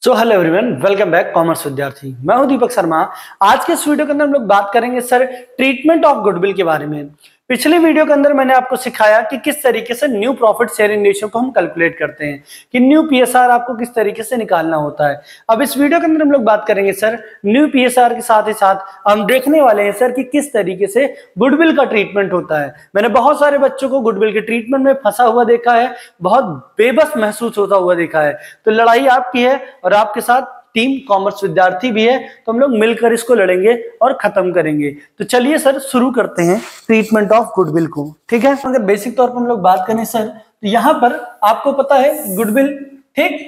So hello everyone, welcome back commerce विद्यार्थी। मैं हूं दीपक शर्मा। आज के इस वीडियो के अंदर हम लोग बात करेंगे सर ट्रीटमेंट ऑफ गुडविल के बारे में। पिछले वीडियो के अंदर मैंने आपको सिखाया कि किस तरीके से न्यू प्रॉफिट शेयरिंग रेशियो को हम कैलकुलेट करते हैं, कि न्यू पीएसआर आपको किस तरीके से निकालना होता है। अब इस वीडियो के अंदर हम लोग बात करेंगे सर न्यू पीएसआर के साथ ही साथ हम देखने वाले हैं सर कि किस तरीके से गुडविल का ट्रीटमेंट होता है। मैंने बहुत सारे बच्चों को गुडविल के ट्रीटमेंट में फंसा हुआ देखा है, बहुत बेबस महसूस होता हुआ देखा है। तो लड़ाई आपकी है और आपके साथ टीम कॉमर्स विद्यार्थी भी है, तो हम लोग मिलकर इसको लड़ेंगे और खत्म करेंगे। तो चलिए सर शुरू करते हैं ट्रीटमेंट ऑफ गुडविल को। ठीक है, अगर बेसिक तौर पर हम लोग बात करें सर तो यहां पर आपको पता है गुडविल, ठीक,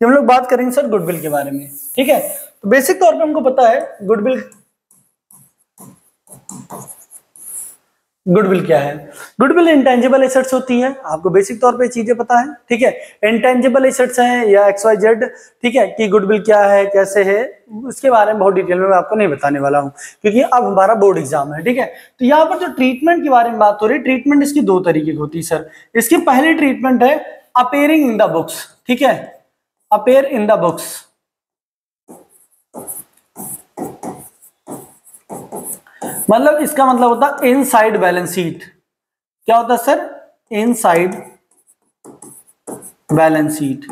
हम लोग बात करेंगे सर गुडविल के बारे में। ठीक है, तो बेसिक तौर पर हमको पता है गुडविल क्या है। गुडविल इंटेंजिबल एसेट्स होती है, आपको बेसिक तौर पे चीजें पता है। ठीक है, इंटेंजिबल एसेट्स हैं या XYZ। ठीक है, कि गुडविल क्या है, कैसे है, उसके बारे में बहुत डिटेल में मैं आपको नहीं बताने वाला हूं, क्योंकि अब हमारा बोर्ड एग्जाम है। ठीक है, तो यहाँ पर जो ट्रीटमेंट के बारे में बात हो रही है, ट्रीटमेंट इसकी दो तरीके की होती है सर। इसकी पहली ट्रीटमेंट है अपेयरिंग इन द बुक्स। ठीक है, अपेयर इन द बुक्स। मतलब इसका मतलब होता है इनसाइड बैलेंस शीट। क्या होता है sir? Inside balance sheet.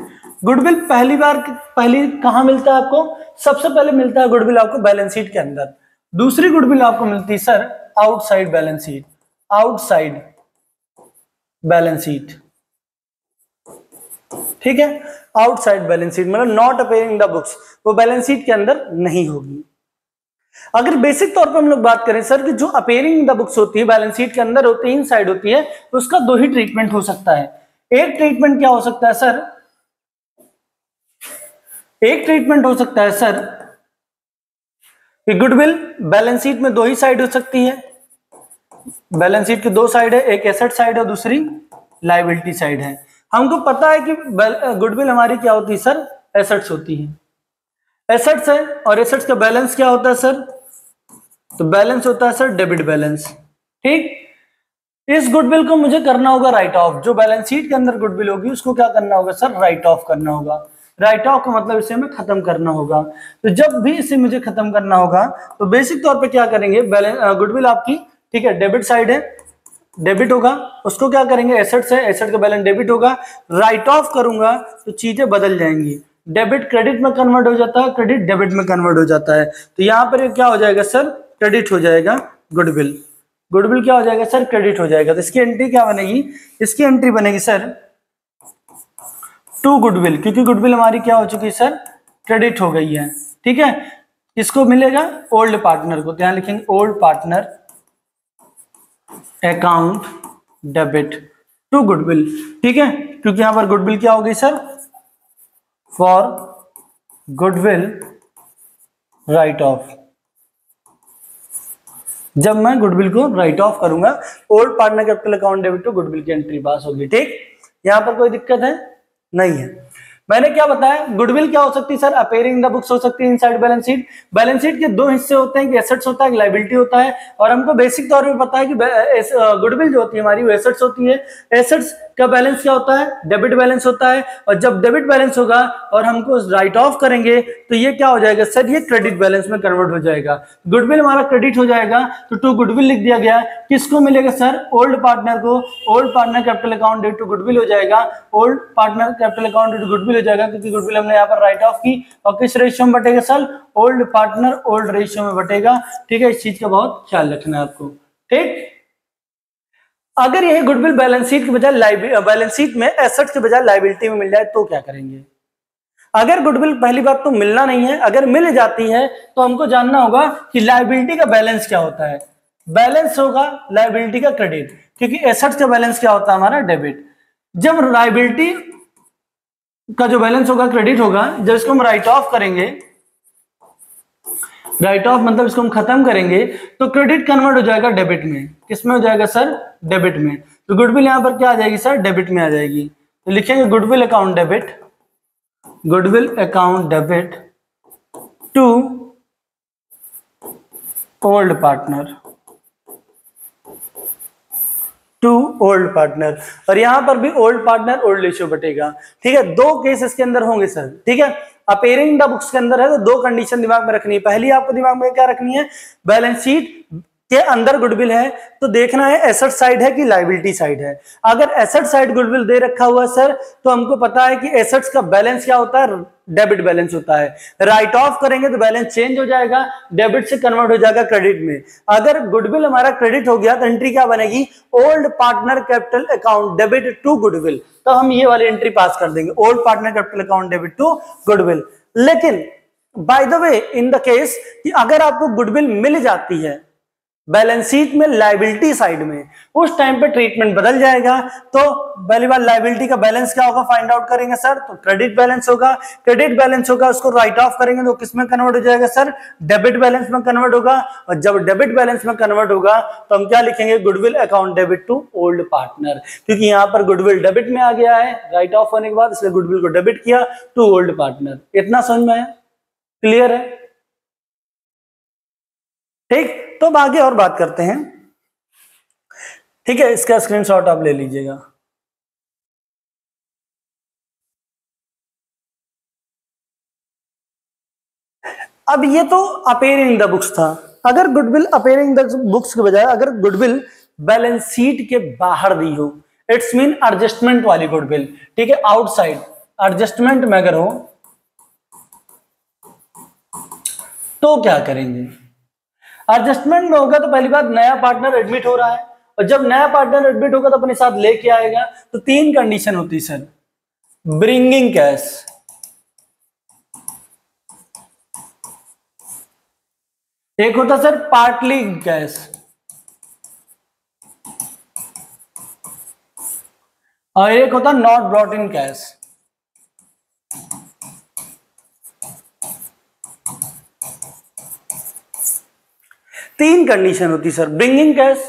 Goodwill पहली कहां मिलता है आपको? सबसे पहले मिलता है गुडविल आपको बैलेंस शीट के अंदर। दूसरी गुडविल आपको मिलती है sir outside balance sheet. Outside balance sheet, ठीक है, आउटसाइड बैलेंस शीट मतलब नॉट अपेयरिंग द बुक्स, वो बैलेंस शीट के अंदर नहीं होगी। अगर बेसिक तौर पर हम लोग बात करें सर कि जो अपेयरिंग इन द बुक्स होती है, बैलेंस शीट के अंदर होती है, इनसाइड होती है, तो उसका दो ही ट्रीटमेंट हो सकता है। एक ट्रीटमेंट क्या हो सकता है सर? एक ट्रीटमेंट हो सकता है सर कि गुडविल बैलेंस शीट में दो ही साइड हो सकती है। बैलेंस शीट की दो साइड है, एक एसेट साइड है, दूसरी लायबिलिटी साइड है। हमको पता है कि गुडविल हमारी क्या होती है सर? एसेट्स होती है। एसेट्स है और एसेट्स का बैलेंस क्या होता है सर? तो बैलेंस होता है सर डेबिट बैलेंस। ठीक, इस गुडविल को मुझे करना होगा राइट ऑफ। जो बैलेंस शीट के अंदर गुडविल होगी उसको क्या करना होगा सर? राइट ऑफ करना होगा। राइट ऑफ का मतलब इसे हमें खत्म करना होगा। तो जब भी इसे मुझे खत्म करना होगा तो बेसिक तौर पे क्या करेंगे, गुडविल आपकी, ठीक है, डेबिट साइड है, डेबिट होगा, उसको क्या करेंगे, एसेट्स है, एसेट का बैलेंस डेबिट होगा, राइट ऑफ करूंगा तो चीजें बदल जाएंगी। डेबिट क्रेडिट में कन्वर्ट हो जाता है, क्रेडिट डेबिट में कन्वर्ट हो जाता है। तो यहां पर क्या हो जाएगा सर? क्रेडिट हो जाएगा गुडविल। गुडविल क्या हो जाएगा सर? क्रेडिट हो जाएगा। तो इसकी एंट्री क्या बनेगी? इसकी एंट्री बनेगी सर टू गुडविल, क्योंकि गुडविल हमारी क्या हो चुकी है सर? क्रेडिट हो गई है। ठीक है, इसको मिलेगा ओल्ड पार्टनर को, ध्यान लिखेंगे old partner account debit to goodwill. ठीक है, क्योंकि यहां पर गुडविल क्या हो गई sir? For goodwill write off. जब मैं गुडविल को राइट ऑफ करूंगा, old partner capital account debit to goodwill की एंट्री पास होगी। ठीक, यहां पर कोई दिक्कत है? नहीं है। मैंने क्या बताया, गुडविल क्या हो सकती है सर? अपेयरिंग द बुक्स हो सकती है, inside balance sheet. Balance sheet के दो हिस्से होते हैं, कि एसेट्स होता है, एक लायबिलिटी होता है। और हमको बेसिक तौर पे पता है कि गुडविल जो होती है हमारी वो एसेट्स होती है। एसेट्स का बैलेंस क्या होता है? डेबिट बैलेंस होता है। और जब डेबिट बैलेंस होगा और हमको राइट ऑफ करेंगे तो ये क्या हो जाएगा सर? ये क्रेडिट बैलेंस में कन्वर्ट हो जाएगा। गुडविल हमारा क्रेडिट हो जाएगा, तो टू गुडविल लिख दिया गया। किसको मिलेगा सर? ओल्ड पार्टनर को। Old partner capital account debit to goodwill हो जाएगा। Old partner capital account debit to goodwill हो जाएगा, क्योंकि गुडविल हमने यहाँ पर राइट ऑफ की। और किस रेशियो में बटेगा sir? Old partner old ratio में बटेगा। ठीक है, इस चीज का बहुत ख्याल रखना है आपको। ठीक, अगर यह गुडविल बैलेंस शीट के बजाय बैलेंस शीट में एसेट्स के बजाय लायबिलिटी में मिल जाए तो क्या करेंगे? अगर गुडविल, पहली बात तो मिलना नहीं है, अगर मिल जाती है तो हमको जानना होगा कि लायबिलिटी का बैलेंस क्या होता है। बैलेंस होगा लायबिलिटी का क्रेडिट, क्योंकि एसेट्स का बैलेंस क्या होता है हमारा? डेबिट। जब लायबिलिटी का जो बैलेंस होगा क्रेडिट होगा, जब इसको हम राइट ऑफ करेंगे, राइट ऑफ मतलब इसको हम खत्म करेंगे, तो क्रेडिट कन्वर्ट हो जाएगा डेबिट में। किस में हो जाएगा सर? डेबिट में। तो गुडविल यहां पर क्या आ जाएगी सर? डेबिट में आ जाएगी। तो लिखेंगे goodwill account debit, goodwill account debit to old partner, to old partner. और यहां पर भी ओल्ड पार्टनर ओल्ड रेशियो बटेगा। ठीक है, दो केस इसके अंदर होंगे सर। ठीक है, अपेयरिंग द बुक्स के अंदर है तो दो कंडीशन दिमाग में रखनी है। पहली आपको दिमाग में क्या रखनी है, बैलेंस शीट के अंदर गुडविल है तो देखना है एसेट साइड है कि लायबिलिटी साइड है। अगर एसेट साइड गुडविल दे रखा हुआ सर तो हमको पता है कि एसेट्स का बैलेंस क्या होता है, डेबिट बैलेंस होता है। राइट ऑफ करेंगे तो बैलेंस चेंज हो जाएगा, डेबिट से कन्वर्ट हो जाएगा क्रेडिट में। अगर गुडविल हमारा क्रेडिट हो गया तो एंट्री क्या बनेगी, old partner capital account debit to goodwill, तो हम ये वाली एंट्री पास कर देंगे, old partner capital account debit to goodwill. लेकिन by the way in the case कि अगर आपको गुडविल मिल जाती है बैलेंस शीट में लायबिलिटी साइड में, उस टाइम पे ट्रीटमेंट बदल जाएगा। तो पहली बार लायबिलिटी का बैलेंस क्या होगा फाइंड आउट करेंगे सर, तो क्रेडिट बैलेंस होगा। क्रेडिट बैलेंस होगा उसको राइट ऑफ करेंगे तो किस में कन्वर्ट हो जाएगा सर, डेबिट बैलेंस में कन्वर्ट होगा। और जब डेबिट बैलेंस में कन्वर्ट होगा तो हम क्या लिखेंगे, goodwill account debit to old partner, क्योंकि यहाँ पर गुडविल डेबिट में आ गया है राइट ऑफ होने के बाद, इसलिए गुडविल को डेबिट किया टू ओल्ड पार्टनर। इतना समझ में आया, क्लियर है? ठीक, तो अब आगे और बात करते हैं। ठीक है, इसका स्क्रीनशॉट आप ले लीजिएगा। अब ये तो अपेयरिंग द बुक्स था। अगर गुडविल अपेयरिंग द बुक्स के बजाय अगर गुडविल बैलेंस शीट के बाहर दी हो, इट्स मीन एडजस्टमेंट वाली गुडविल, ठीक है, आउटसाइड एडजस्टमेंट में अगर हो तो क्या करेंगे। एडजस्टमेंट में होगा तो पहली बात नया पार्टनर एडमिट हो रहा है, और जब नया पार्टनर एडमिट होगा तो अपने साथ लेके आएगा। तो तीन कंडीशन होती है सर, ब्रिंगिंग कैश, एक होता सर पार्टली कैश, और एक होता नॉट ब्रॉट इन कैश। तीन कंडीशन होती sir, bringing cash,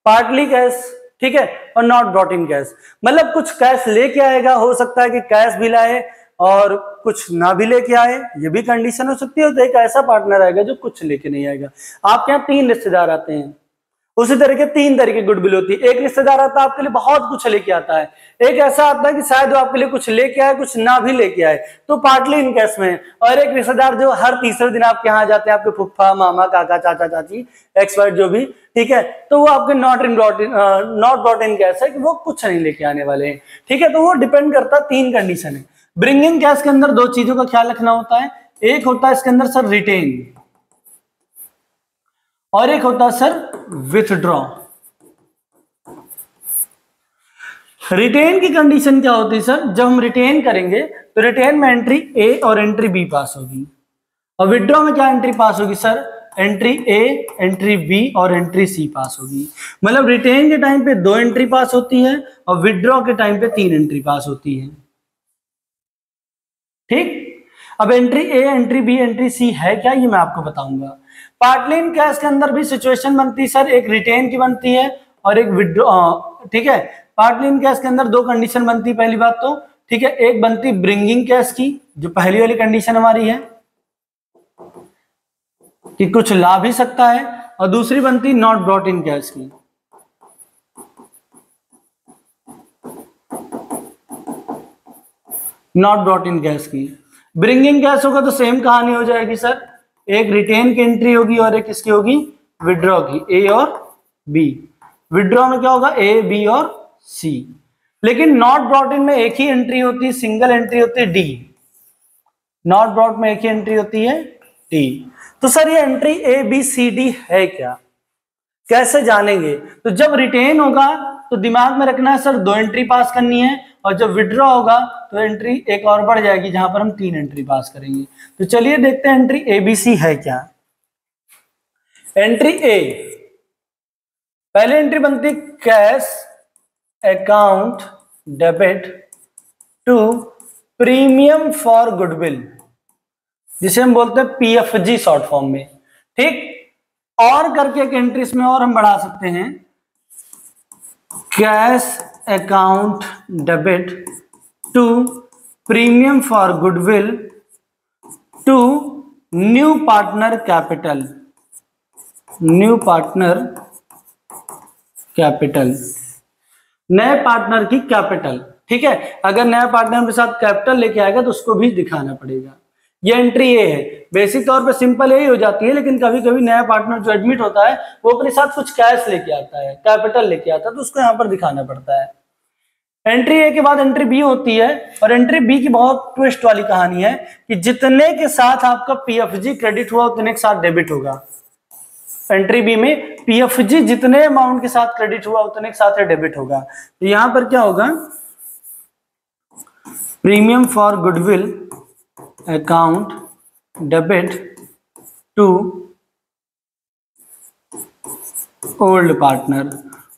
partly cash, ठीक है, और नॉट ब्रॉट इन कैश। मतलब कुछ कैश लेके आएगा, हो सकता है कि कैश भी लाए और कुछ ना भी लेके आए, ये भी कंडीशन हो सकती है। तो एक ऐसा पार्टनर आएगा जो कुछ लेके नहीं आएगा। आपके यहाँ तीन रिश्तेदार आते हैं, उसी तरह के तीन तरह की गुडविल होती है। एक रिश्तेदार आता है आपके लिए बहुत कुछ लेके आता है, एक ऐसा आता है कि शायद वो आपके लिए कुछ लेके आए कुछ ना भी लेके आए, तो पार्टली इन कैश में। और एक रिश्तेदार जो हर तीसरे दिन आपके यहाँ जाते हैं, आपके फुफ्फा मामा काका चाचा चाची एक्स वाई जो भी, ठीक है, तो वो आपके नॉट ब्रॉट इन कैश है कि वो कुछ नहीं लेके आने वाले हैं, ठीक है। तो वो डिपेंड करता है, तीन कंडीशन है। ब्रिंगिंग कैश के अंदर दो चीजों का ख्याल रखना होता है, एक होता है इसके अंदर सर रिटेन, और एक होता है सर विथड्रॉ। रिटेन की कंडीशन क्या होती है सर, जब हम रिटेन करेंगे तो रिटेन में एंट्री ए और एंट्री बी पास होगी, और विथड्रॉ में क्या एंट्री पास होगी सर, एंट्री ए, एंट्री बी और एंट्री सी पास होगी। मतलब रिटेन के टाइम पे दो एंट्री पास होती है और विथड्रॉ के टाइम पे तीन एंट्री पास होती है, ठीक। अब एंट्री ए, एंट्री बी, एंट्री सी है क्या, ये मैं आपको बताऊंगा। पार्टली इन कैश के अंदर भी सिचुएशन बनती है सर, एक रिटेन की बनती है और एक विथड्रॉ, ठीक है। पार्टली इन कैश के अंदर दो कंडीशन बनती है, पहली बात तो, ठीक है, एक बनती ब्रिंगिंग कैश की, जो पहली वाली कंडीशन हमारी है कि कुछ ला भी सकता है, और दूसरी बनती नॉट ब्रॉट इन कैश की। नॉट ब्रॉट इन कैश की। ब्रिंगिंग कैश होगा तो सेम कहानी हो जाएगी सर, एक रिटेन की एंट्री होगी और एक किसकी होगी, विड्रॉ की, ए और बी। विड्रॉ में क्या होगा, ए बी और सी। लेकिन नॉट ब्रॉट इन में एक ही एंट्री होती है, सिंगल एंट्री होती है डी। नॉट ब्रॉट में एक ही एंट्री होती है डी। तो सर ये entry A B C D है क्या, कैसे जानेंगे। तो जब रिटेन होगा तो दिमाग में रखना है सर दो एंट्री पास करनी है, और जब विड्रॉ होगा तो एंट्री एक और बढ़ जाएगी जहां पर हम तीन एंट्री पास करेंगे। तो चलिए देखते हैं एंट्री एबीसी है क्या। एंट्री ए, पहली एंट्री बनती cash account debit to premium for goodwill, जिसे हम बोलते हैं पीएफजी शॉर्ट फॉर्म में, ठीक। और करके एक एंट्री इसमें और हम बढ़ा सकते हैं, cash account debit to premium for goodwill to new partner capital, new partner capital, नए पार्टनर की कैपिटल, ठीक है। अगर नया पार्टनर के साथ कैपिटल लेके आएगा तो उसको भी दिखाना पड़ेगा। ये एंट्री ए है। बेसिक तौर पे सिंपल यही हो जाती है, लेकिन कभी कभी नया पार्टनर जो एडमिट होता है वो अपने साथ कुछ कैश लेके आता है, कैपिटल लेके आता है, तो उसको यहाँ पर दिखाना पड़ता है। एंट्री ए के बाद एंट्री बी होती है, और एंट्री बी की बहुत ट्विस्ट वाली कहानी है कि जितने के साथ आपका पीएफजी क्रेडिट हुआ उतने के साथ डेबिट होगा। एंट्री बी में पीएफजी जितने अमाउंट के साथ क्रेडिट हुआ उतने के साथ डेबिट होगा। तो यहां पर क्या होगा, premium for goodwill account debit to old partner.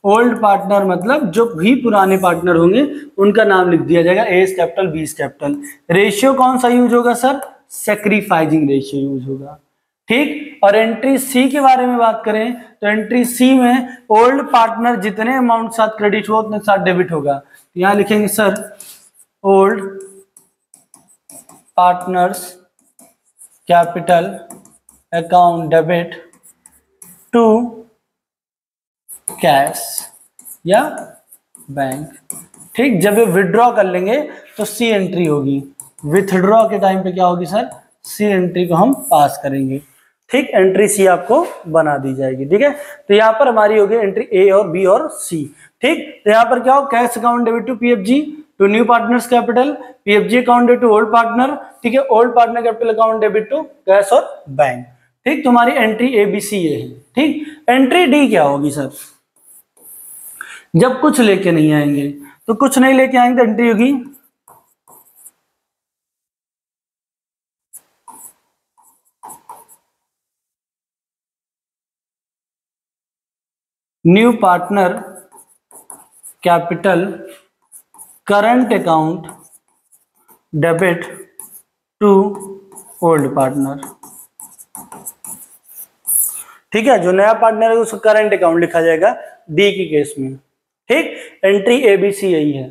Old partner मतलब जो भी पुराने पार्टनर होंगे उनका नाम लिख दिया जाएगा, ए कैपिटल बी कैपिटल। रेशियो कौन सा यूज होगा सर, सैक्रिफाइसिंग रेशियो यूज होगा, ठीक। और एंट्री सी के बारे में बात करें तो एंट्री सी में ओल्ड पार्टनर जितने अमाउंट साथ क्रेडिट हुआ उतने साथ डेबिट होगा। तो यहां लिखेंगे sir old partners capital account debit to cash या बैंक, ठीक। जब ये विथड्रॉ कर लेंगे तो सी एंट्री होगी, विथड्रॉ के टाइम पे क्या होगी सर, सी एंट्री को हम पास करेंगे, ठीक। एंट्री सी आपको बना दी जाएगी, ठीक है। तो यहाँ पर हमारी होगी एंट्री ए और बी और सी, ठीक। तो यहाँ पर क्या हो, cash account debit to PFG to new partners capital, PFG account debit to old partner, ठीक है। Old partner capital account debit to cash और बैंक, ठीक। तो हमारी एंट्री ए बी सी ये है, ठीक। एंट्री डी क्या होगी सर, जब कुछ लेके नहीं आएंगे, तो कुछ नहीं लेके आएंगे तो एंट्री होगी new partner capital current account debit to old partner, ठीक है। जो नया पार्टनर है उसको करंट अकाउंट लिखा जाएगा डी की केस में, ठीक। एंट्री ए बी सी यही है,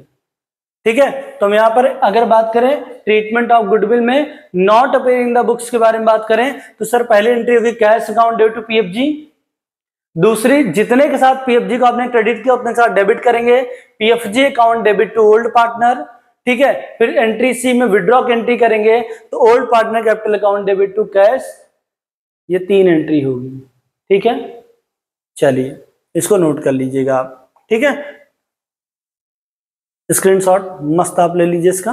ठीक है। तो हम यहां पर अगर बात करें ट्रीटमेंट ऑफ गुडविल में नॉट अपीयरिंग द बुक्स के बारे में बात करें तो सर पहली एंट्री होगी cash account debit to PFG, दूसरी जितने के साथ पीएफजी को आपने क्रेडिट किया उतने के साथ डेबिट करेंगे, PFG account debit to old partner, ठीक है। फिर एंट्री सी में विड्रॉ की एंट्री करेंगे तो old partner capital account debit to cash, ये 3 एंट्री होगी, ठीक है। चलिए इसको नोट कर लीजिएगा आप, ठीक है। स्क्रीनशॉट मस्त आप ले लीजिए इसका।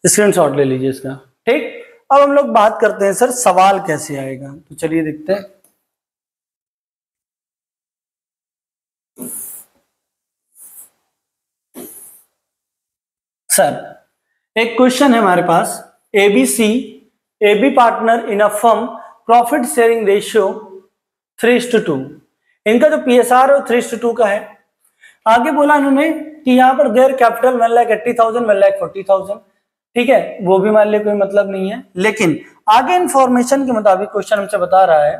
स्क्रीनशॉट ले लीजिए इसका, ठीक। अब हम लोग बात करते हैं सर सवाल कैसे आएगा, तो चलिए देखते हैं। सर एक क्वेश्चन है हमारे पास, ABC AB partner in a firm profit sharing ratio 3:2, इनका जो पीएसआर है 3:2 का है। आगे बोला इन्होंने कि यहाँ पर देयर कैपिटल 1,80,000 1,40,000, ठीक है। वो भी मान लिया कोई मतलब नहीं है, लेकिन आगे इंफॉर्मेशन के मुताबिक क्वेश्चन हमसे बता रहा है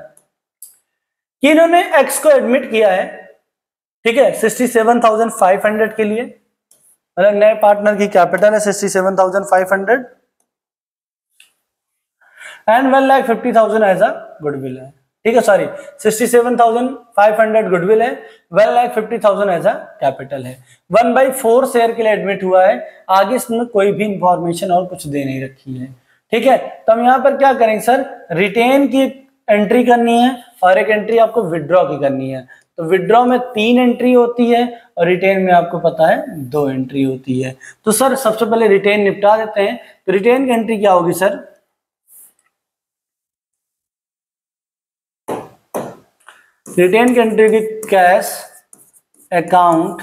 कि इन्होंने एक्स को एडमिट किया है, ठीक है, 67,500 के लिए, मतलब नए पार्टनर की कैपिटल है 67,500 एंड 1,50,000 एज अ गुडविल है, ठीक है। सॉरी 67,500 गुडविल है, 1,50,000 एज अ कैपिटल है, 1/4 शेयर के लिए एडमिट हुआ है। आगे इसमें कोई भी इंफॉर्मेशन और कुछ दे नहीं रखी है, ठीक है। तो हम यहाँ पर क्या करेंगे सर, रिटेन की एंट्री करनी है और एक एंट्री आपको विड्रॉ की करनी है। तो विड्रॉ में 3 एंट्री होती है और रिटेन में आपको पता है 2 एंट्री होती है। तो सर सबसे पहले रिटेन निपटा देते हैं। तो रिटेन की एंट्री क्या होगी सर, रिटेन की एंट्री की कैश अकाउंट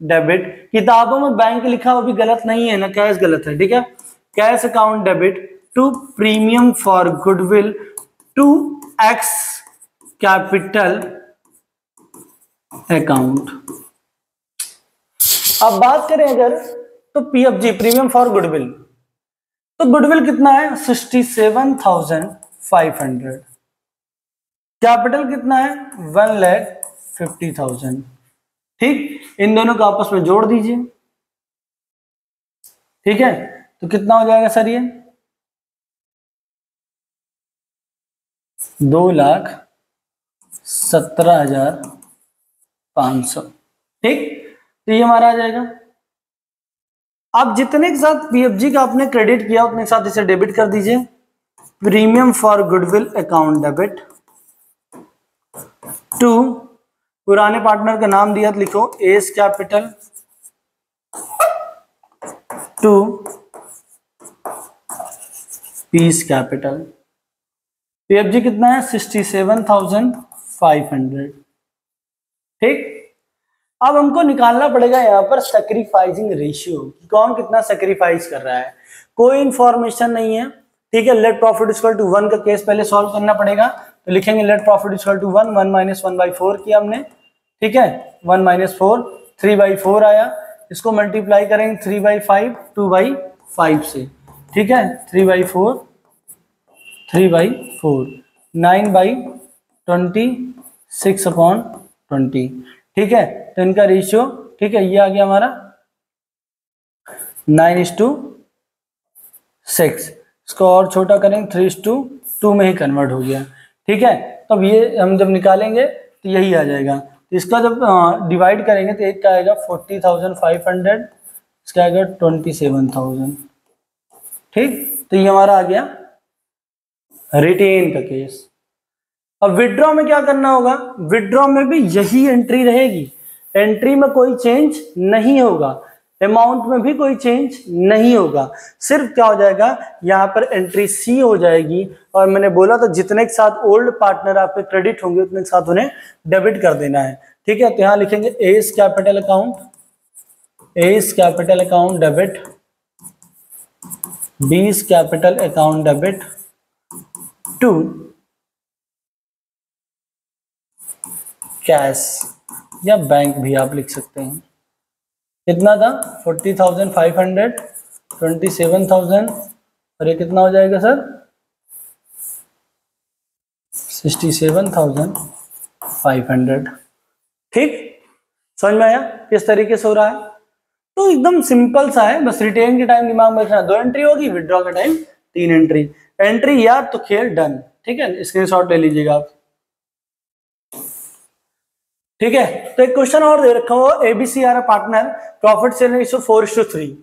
डेबिट, किताबों में बैंक लिखा वो भी गलत नहीं है ना, कैश गलत है, ठीक है। Cash account debit to premium for goodwill to X capital account. अब बात करें अगर तो पीएफजी प्रीमियम फॉर गुडविल, तो गुडविल कितना है 67,500, कैपिटल कितना है 1,50,000, ठीक। इन दोनों को आपस में जोड़ दीजिए, ठीक है। तो कितना हो जाएगा सर, ये 2,17,500, ठीक, तो ये हमारा आ जाएगा। अब जितने के साथ पीएफजी का आपने क्रेडिट किया उतने के साथ इसे डेबिट कर दीजिए। Premium for goodwill account debit to, पुराने पार्टनर का नाम दिया तो लिखो S capital to P's capital. PFG कितना है 67,500। ठीक, अब हमको निकालना पड़ेगा यहाँ पर सैक्रिफाइसिंग रेशियो, कौन कितना सैक्रिफाइस कर रहा है। कोई इंफॉर्मेशन नहीं है, ठीक है। लेट प्रॉफिट इक्वल टू 1 का केस पहले सॉल्व करना पड़ेगा, तो लिखेंगे let profit equal to 1, 1 minus 1/4 किया हमने, ठीक है। 1 माइनस 4, 3/4 आया। इसको मल्टीप्लाई करेंगे 3/5, 2/5 से, ठीक है। 3/4, 3/4, 9/20, 6/20, ठीक है। तो इनका रेशियो, ठीक है, ये आ गया हमारा 9:6। इसको और छोटा करेंगे 3:2 में ही कन्वर्ट हो गया, ठीक है। तब ये हम जब निकालेंगे तो यही आ जाएगा। इसका जब डिवाइड करेंगे तो एक का आएगा 40,500, इसका आएगा 27,000, ठीक। तो ये हमारा आ गया रिटेन का केस। अब विड्रॉ में क्या करना होगा, विड्रॉ में भी यही एंट्री रहेगी, एंट्री में कोई चेंज नहीं होगा, अमाउंट में भी कोई चेंज नहीं होगा। सिर्फ क्या हो जाएगा, यहाँ पर एंट्री सी हो जाएगी, और मैंने बोला था जितने के साथ ओल्ड पार्टनर आपके क्रेडिट होंगे उतने के साथ उन्हें डेबिट कर देना है, ठीक है। तो यहाँ लिखेंगे S capital account, S capital account debit, B's capital account debit to cash, या बैंक भी आप लिख सकते हैं। कितना था 40,500, 27,000, और ये कितना हो जाएगा सर 67,500, ठीक। समझ में आया किस तरीके से हो रहा है। तो एकदम सिंपल सा है, बस रिटेन के टाइम दिमाग में रखना 2 एंट्री होगी, विड्रॉ के टाइम 3 एंट्री। एंट्री यार तो खेल डन, ठीक है, स्क्रीनशॉट ले लीजिएगा आप, ठीक है। तो एक क्वेश्चन और दे रखा हो, ABC are partner, profit sharing ratio 4:3,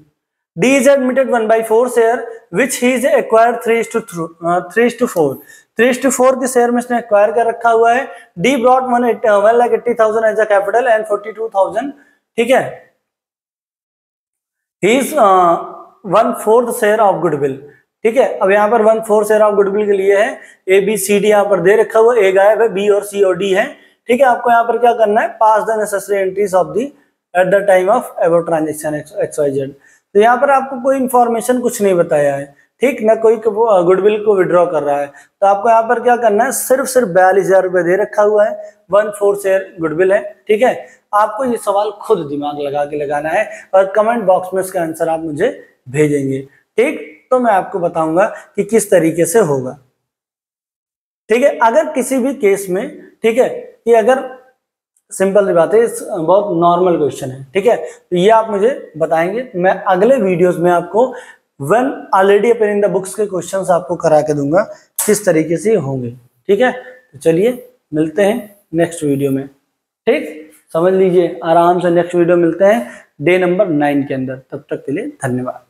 D is admitted 1/4 share which he is acquired 3:4, 3:4 के शेयर में इसने एक्वायर कर रखा हुआ है। D brought 1,80,000 as a capital and 42,000, ठीक है। He is 1/4 share of goodwill, ठीक है। अब यहाँ पर 1/4 शेयर ऑफ गुडविल के लिए है, ए बी सी डी यहाँ पर दे रखा हुआ, ए गायब है, बी और सी और डी है, ठीक है। आपको यहाँ पर क्या करना है, pass the necessary entries of the at the time of about transaction XYZ। तो यहाँ पर आपको कोई इंफॉर्मेशन कुछ नहीं बताया है, ठीक, ना कोई गुडविल को विड्रॉ कर रहा है। तो आपको यहाँ पर क्या करना है, सिर्फ 42,000 रुपए दे रखा हुआ है, 1/4 शेयर गुडविल है, ठीक है। आपको ये सवाल खुद दिमाग लगा के लगाना है, और कमेंट बॉक्स में इसका आंसर आप मुझे भेजेंगे, ठीक। तो मैं आपको बताऊंगा कि किस तरीके से होगा, ठीक है। अगर किसी भी केस में, ठीक है, कि अगर सिंपल सी बात है, बहुत नॉर्मल क्वेश्चन है, ठीक है, तो ये आप मुझे बताएंगे, मैं अगले वीडियोस में आपको one already appearing the books के क्वेश्चंस आपको करा के दूंगा किस तरीके से होंगे, ठीक है। तो चलिए मिलते हैं नेक्स्ट वीडियो में, ठीक, समझ लीजिए आराम से। नेक्स्ट वीडियो मिलते हैं डे नंबर 9 के अंदर, तब तक के लिए धन्यवाद।